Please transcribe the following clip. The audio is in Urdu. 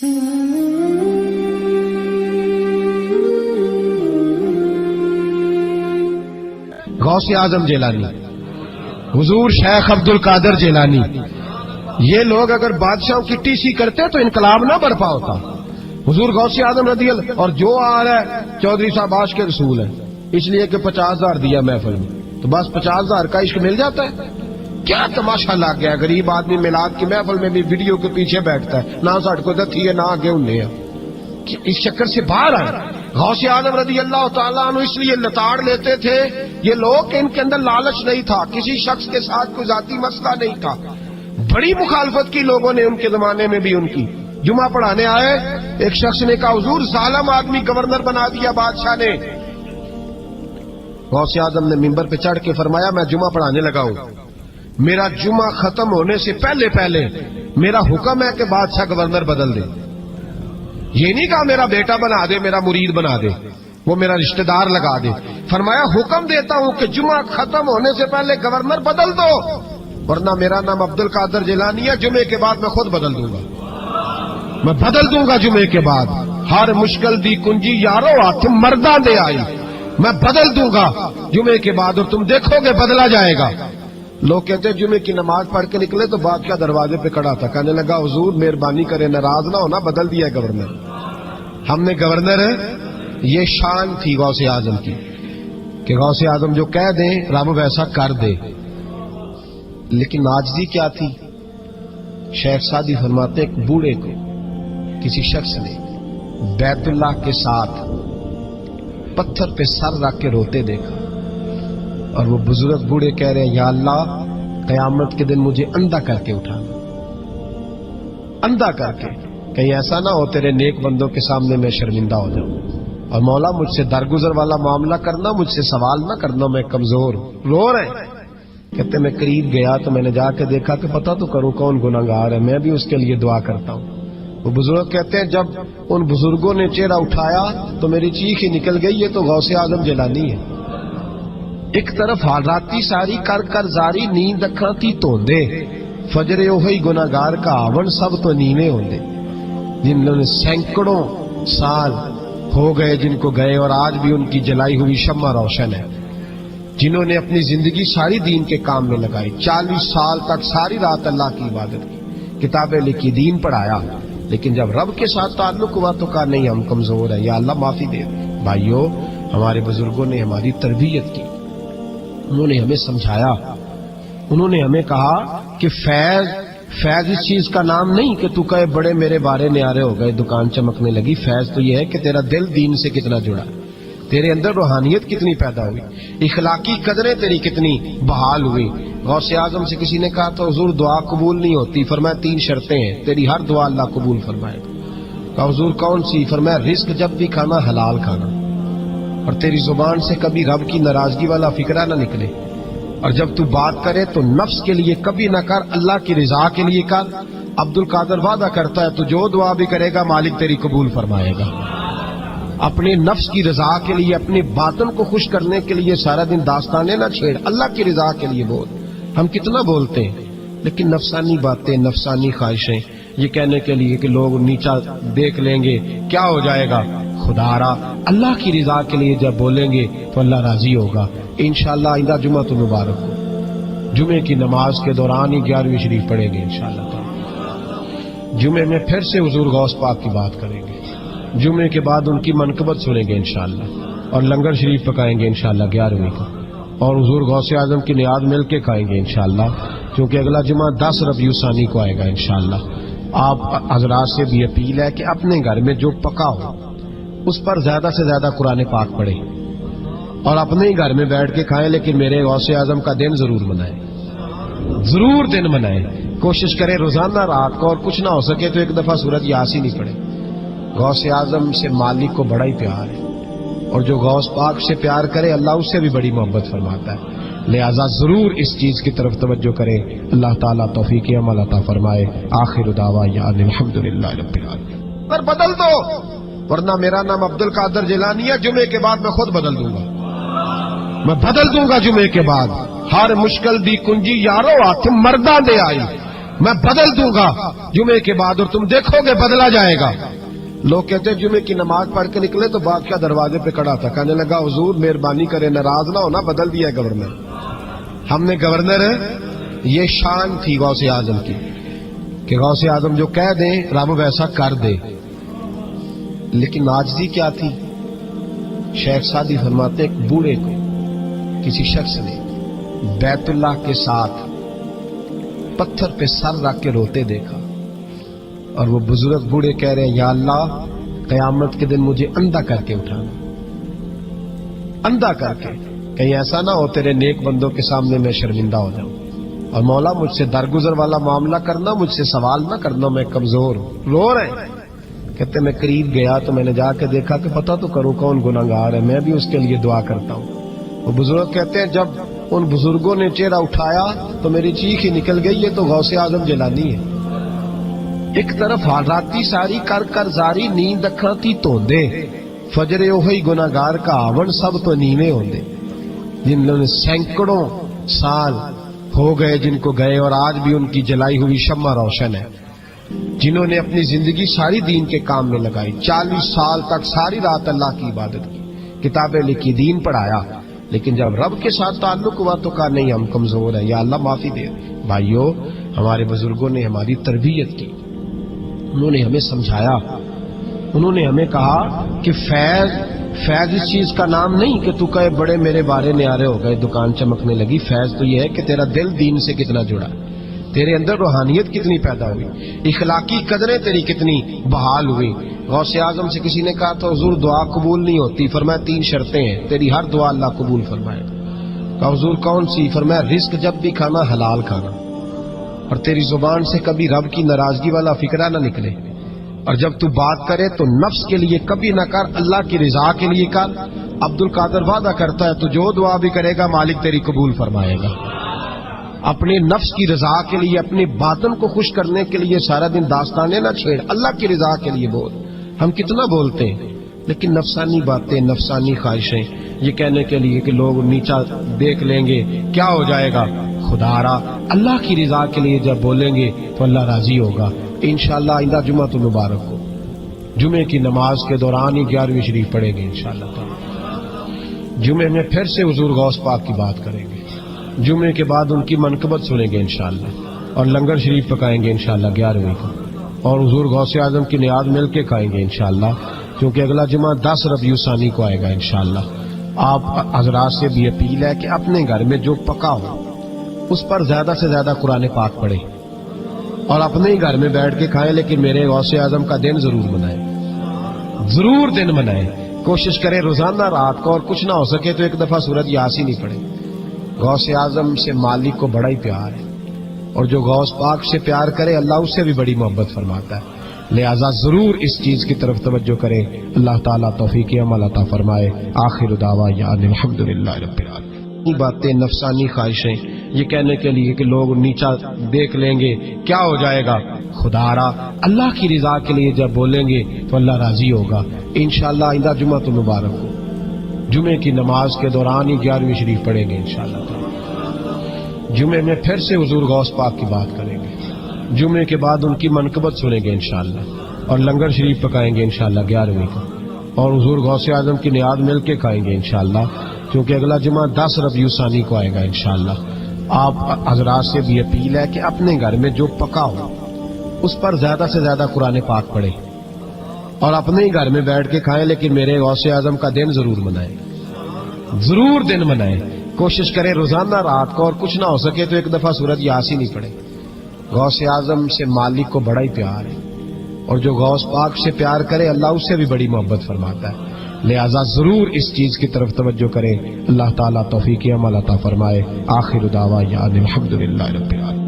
غوث اعظم جیلانی، حضور شیخ عبد القادر جیلانی، یہ لوگ اگر بادشاہوں کی ٹی سی کرتے تو انقلاب نہ برپا ہوتا. حضور غوث اعظم رضی اللہ، اور جو آ رہا ہے چودھری صاحب عاشق کے رسول ہے، اس لیے کہ 50,000 دیا محفل میں تو بس 50,000 کا عشق مل جاتا ہے. کیا تماشا لگ گیا، غریب آدمی میلاد کی محفل میں بھی ویڈیو کے پیچھے بیٹھتا ہے، نہ ساٹھ کو دتی ہے نہ آگے انہیں ہے. اس چکر سے باہر آئے. غوث اعظم رضی اللہ تعالیٰ عنہ اس لیے لتاڑ لیتے تھے یہ لوگ کہ ان کے اندر لالچ نہیں تھا، کسی شخص کے ساتھ کوئی ذاتی مسئلہ نہیں تھا. بڑی مخالفت کی لوگوں نے ان کے زمانے میں بھی ان کی. جمعہ پڑھانے آئے، ایک شخص نے کہا حضور ظالم آدمی گورنر بنا دیا بادشاہ نے. غوث اعظم نے ممبر پہ چڑھ کے فرمایا میں جمعہ پڑھانے لگا ہوں، میرا جمعہ ختم ہونے سے پہلے پہلے میرا حکم ہے کہ بادشاہ گورنر بدل دے. یہ نہیں کہا میرا بیٹا بنا دے، میرا مرید بنا دے، وہ میرا رشتہ دار لگا دے. فرمایا حکم دیتا ہوں کہ جمعہ ختم ہونے سے پہلے گورنر بدل دو، ورنہ میرا نام عبد القادر جیلانی ہے، جمعے کے بعد میں خود بدل دوں گا، میں بدل دوں گا جمعے کے بعد. ہر مشکل دی کنجی یارو ہاتھ مرداں دے آئی، میں بدل دوں گا جمعے کے بعد، اور تم دیکھو گے بدلا جائے گا. لوگ کہتے ہیں جمعے کی نماز پڑھ کے نکلے تو بادشاہ دروازے پہ کھڑا تھا، کہنے لگا حضور مہربانی کرے ناراض نہ ہونا، بدل دیا ہے گورنر، ہم نے گورنر ہے. یہ شان تھی غوث اعظم کی کہ غوث اعظم جو کہہ دیں رب ویسا کر دے. لیکن عاجزی کیا تھی؟ شیخ سعدی فرماتے ایک بوڑھے کو کسی شخص نے بیت اللہ کے ساتھ پتھر پہ سر رکھ کے روتے دیکھا، اور وہ بزرگ بوڑھے کہہ رہے ہیں یا اللہ قیامت کے دن مجھے اندھا کر کے اٹھانا، اندھا کر کے، کہیں ایسا نہ ہو تیرے نیک بندوں کے سامنے میں شرمندہ ہو جاؤں، اور مولا مجھ سے درگزر والا معاملہ کرنا، مجھ سے سوال نہ کرنا، میں کمزور ہوں. رو رہے ہیں. کہتے میں قریب گیا تو میں نے جا کے دیکھا کہ پتہ تو کروں کون گناہگار ہے، میں بھی اس کے لیے دعا کرتا ہوں. وہ بزرگ کہتے ہیں جب ان بزرگوں نے چہرہ اٹھایا تو میری چیخ ہی نکل گئی، یہ تو غوث اعظم جیلانی ہے. ایک طرف حالاتی ساری کر کر زاری نیند اکھاں تھی توندے، فجر اوہی گناہگار کا آون سب تو نیویں ہوندے. جنہوں نے سینکڑوں سال ہو گئے جن کو گئے، اور آج بھی ان کی جلائی ہوئی شمع روشن ہے. جنہوں نے اپنی زندگی ساری دین کے کام میں لگائی، 40 سال تک ساری رات اللہ کی عبادت کی، کتابیں لکھی، دین پڑھایا، لیکن جب رب کے ساتھ تعلق ہوا تو کہا نہیں ہم کمزور ہیں، یا اللہ معافی دے. بھائیو ہمارے بزرگوں نے ہماری تربیت کی، انہوں نے ہمیں سمجھایا، انہوں نے ہمیں کہا کہ فیض اس چیز کا نام نہیں کہ تو کہے بڑے میرے بارے نیارے ہو گئے، دکان چمکنے لگی. فیض تو یہ ہے کہ تیرا دل دین سے کتنا جڑا، تیرے اندر روحانیت کتنی پیدا ہوئی، اخلاقی قدریں تیری کتنی بحال ہوئی. غوث اعظم سے کسی نے کہا تو حضور دعا قبول نہیں ہوتی، فرمایا 3 شرطیں ہیں، تیری ہر دعا اللہ قبول فرمائے گا. کہا حضور کون سی؟ فرمایا رزق جب بھی کھانا حلال کھانا، اور تیری زبان سے کبھی رب کی ناراضگی والا فکرہ نہ نکلے، اور جب تو بات کرے تو نفس کے لیے کبھی نہ کر، اللہ کی رضا کے لیے کر. عبد القادر وعدہ کرتا ہے تو جو دعا بھی کرے گا مالک تیری قبول فرمائے گا. اپنے نفس کی رضا کے لیے، اپنے باطن کو خوش کرنے کے لیے سارا دن داستانے نہ چھیڑ، اللہ کی رضا کے لیے بول. ہم کتنا بولتے ہیں لیکن نفسانی باتیں، نفسانی خواہشیں، یہ کہنے کے لیے کہ لوگ نیچا دیکھ لیں گے کیا ہو جائے گا. خدا را اللہ کی رضا کے لیے جب بولیں گے تو اللہ راضی ہوگا. انشاءاللہ آئندہ جمعہ تو مبارک ہو، جمعے کی نماز کے دوران ہی 11ویں شریف پڑھیں گے انشاءاللہ تعالی. جمعے میں پھر سے حضور غوث پاک کی بات کریں گے، جمعے کے بعد ان کی منقبت سنیں گے انشاءاللہ، اور لنگر شریف پکائیں گے انشاءاللہ 11ویں کو، اور حضور غوث اعظم کی نیاد مل کے کھائیں گے انشاءاللہ، کیونکہ اگلا جمعہ 10 ربیع الثانی کو آئے گا انشاءاللہ. آپ حضرات سے بھی اپیل ہے کہ اپنے گھر میں جو پکا ہو اس پر زیادہ سے زیادہ قرآن پاک پڑھیں، اور اپنے ہی گھر میں بیٹھ کے کھائیں، لیکن میرے غوث اعظم کا دن ضرور منائیں، ضرور دن منائیں. کوشش کریں روزانہ رات کو، اور کچھ نہ ہو سکے تو ایک دفعہ سورۃ یاسین ہی پڑھیں. غوث اعظم سے مالک کو بڑا ہی پیار ہے، اور جو غوث پاک سے پیار کرے اللہ اس سے بھی بڑی محبت فرماتا ہے. لہذا ضرور اس چیز کی طرف توجہ کریں. اللہ تعالیٰ توفیق عمل عطا فرمائے. آخر دعوانا الحمدللہ رب العالمین. پر بدل دو، ورنہ میرا نام عبد القادر جیلانی ہے، جمعے کے بعد میں خود بدل دوں گا، میں بدل دوں گا جمعے کے بعد. ہر مشکل دی کنجی یارو ہاتھ مرداں دے آئی، میں بدل دوں گا جمعے کے بعد اور تم دیکھو گے بدلا جائے گا. لوگ کہتے ہیں جمعے کی نماز پڑھ کے نکلے تو بادشاہ دروازے پہ کھڑا تھا, کہنے لگا حضور مہربانی کرے ناراض نہ ہونا, بدل دیا ہے گورنر. ہم نے گورنر, یہ شان تھی غوث اعظم کی کہ غوث اعظم جو کہہ دیں رب ویسا کر دے. لیکن عاجزی کیا تھی؟ شیخ سعدی فرماتے ایک بوڑھے کو کسی شخص نے بیت اللہ کے ساتھ پتھر پہ سر رکھ کے روتے دیکھا, اور وہ بزرگ بوڑھے کہہ رہے ہیں یا اللہ قیامت کے دن مجھے اندھا کر کے اٹھانا, اندھا کر کے, کہیں ایسا نہ ہو تیرے نیک بندوں کے سامنے میں شرمندہ ہو جاؤں, اور مولا مجھ سے درگزر والا معاملہ کرنا, مجھ سے سوال نہ کرنا, میں کمزور ہوں. رو رہے ہیں. کہتے میں قریب گیا تو میں نے جا کے دیکھا کہ پتہ تو کروں کون گناہگار ہے, میں بھی اس کے لیے دعا کرتا ہوں. وہ بزرگ کہتے ہیں جب ان بزرگوں نے چہرہ اٹھایا تو میری چیخ ہی نکل گئی, یہ تو غوث اعظم جیلانی ہے. ایک طرف راتی ساری کر کر زاری نیند اکھاں تھی توندے, فجر اوہی گناہگار کا آون سب تو نیویں ہوندے. جنہوں نے سینکڑوں سال ہو گئے جن کو گئے, اور آج بھی ان کی جلائی ہوئی شمع روشن ہے. جنہوں نے اپنی زندگی ساری دین کے کام میں لگائی, 40 سال تک ساری رات اللہ کی عبادت کی, کتابیں لکھی, دین پڑھایا, لیکن جب رب کے ساتھ تعلق ہوا تو کہا نہیں ہم کمزور ہیں, یا اللہ معافی دے. بھائیو, ہمارے بزرگوں نے ہماری تربیت کی, انہوں نے ہمیں سمجھایا, انہوں نے ہمیں کہا کہ فیض اس چیز کا نام نہیں کہ تو کہے بڑے میرے بارے نیارے ہو گئے, دکان چمکنے لگی. فیض تو یہ ہے کہ تیرا دل دین سے کتنا جڑا, تیرے اندر روحانیت کتنی پیدا ہوئی, اخلاقی قدریں تیری کتنی بحال ہوئی. غوث اعظم سے کسی نے کہا تو حضور دعا قبول نہیں ہوتی, فرمایا 3 شرطیں ہیں, تیری ہر دعا اللہ قبول فرمائے گا. کہا حضور کون سی؟ فرمایا رزق جب بھی کھانا حلال کھانا, اور تیری زبان سے کبھی رب کی ناراضگی والا فکرہ نہ نکلے, اور جب تو بات کرے تو نفس کے لیے کبھی نہ کر, اللہ کی رضا کے لیے کر. عبد القادر وعدہ کرتا ہے تو جو دعا بھی کرے گا مالک تیری قبول فرمائے گا. اپنے نفس کی رضا کے لیے, اپنے باطن کو خوش کرنے کے لیے سارا دن داستانے نہ چھیڑ, اللہ کی رضا کے لیے بول. ہم کتنا بولتے ہیں لیکن نفسانی باتیں, نفسانی خواہشیں, یہ کہنے کے لیے کہ لوگ نیچا دیکھ لیں گے کیا ہو جائے گا. خدا را اللہ کی رضا کے لیے جب بولیں گے تو اللہ راضی ہوگا. انشاءاللہ آئندہ جمعہ تو مبارک ہو, جمعے کی نماز کے دوران ہی 11ویں شریف پڑھیں گے انشاءاللہ. جمعے میں پھر سے حضور غوث پاک کی بات کریں گے, جمعے کے بعد ان کی منقبت سنیں گے انشاءاللہ, اور لنگر شریف پکائیں گے انشاءاللہ 11ویں کو, اور حضور غوث اعظم کی نیاز مل کے کھائیں گے انشاءاللہ, کیونکہ اگلا جمعہ 10 ربیع ثانی کو آئے گا انشاءاللہ. آپ حضرات سے بھی اپیل ہے کہ اپنے گھر میں جو پکا ہو اس پر زیادہ سے زیادہ قرآن پاک پڑھیں, اور اپنے ہی گھر میں بیٹھ کے کھائیں, لیکن میرے غوث اعظم کا دن ضرور منائیں, ضرور دن منائیں. کوشش کریں روزانہ رات کو, اور کچھ نہ ہو سکے تو ایک دفعہ سورۃ یاسین ہی پڑھیں. غوث اعظم سے مالک کو بڑا ہی پیار ہے, اور جو غوث پاک سے پیار کرے اللہ اس سے بھی بڑی محبت فرماتا ہے. لہذا ضرور اس چیز کی طرف توجہ کریں. اللہ تعالیٰ توفیق عمل عطا فرمائے. آخر دعوانا الحمدللہ رب العالمین. باتیں, نفسانی خواہشیں, یہ کہنے کے لیے کہ لوگ نیچا دیکھ لیں گے کیا ہو جائے گا. خدا را اللہ کی رضا کے لیے جب بولیں گے تو اللہ راضی ہوگا. انشاءاللہ آئندہ جمعہ تو مبارک ہو, جمعے کی نماز کے دوران ہی 11ویں شریف پڑھیں گے انشاءاللہ. جمعے میں پھر سے حضور غوث پاک کی بات کریں گے, جمعے کے بعد ان کی منقبت سنیں گے انشاءاللہ, اور لنگر شریف پکائیں گے انشاءاللہ 11ویں کو, اور حضور غوث اعظم کی نیاز مل کے کھائیں گے انشاءاللہ, کیونکہ اگلا جمعہ 10 ربیع ثانی کو آئے گا انشاءاللہ. آپ حضرات سے بھی اپیل ہے کہ اپنے گھر میں جو پکا ہو اس پر زیادہ سے زیادہ قرآن پاک پڑھیں, اور اپنے ہی گھر میں بیٹھ کے کھائیں, لیکن میرے غوث اعظم کا دن ضرور منائیں, ضرور دن منائیں. کوشش کریں روزانہ رات کو, اور کچھ نہ ہو سکے تو ایک دفعہ سورۃ یاسین ہی پڑھیں. غوث اعظم سے مالک کو بڑا ہی پیار ہے, اور جو غوث پاک سے پیار کرے اللہ اس سے بھی بڑی محبت فرماتا ہے. لہذا ضرور اس چیز کی طرف توجہ کریں. اللہ تعالیٰ توفیق عمل عطا فرمائے. آخر دعوانا الحمدللہ رب العالمین.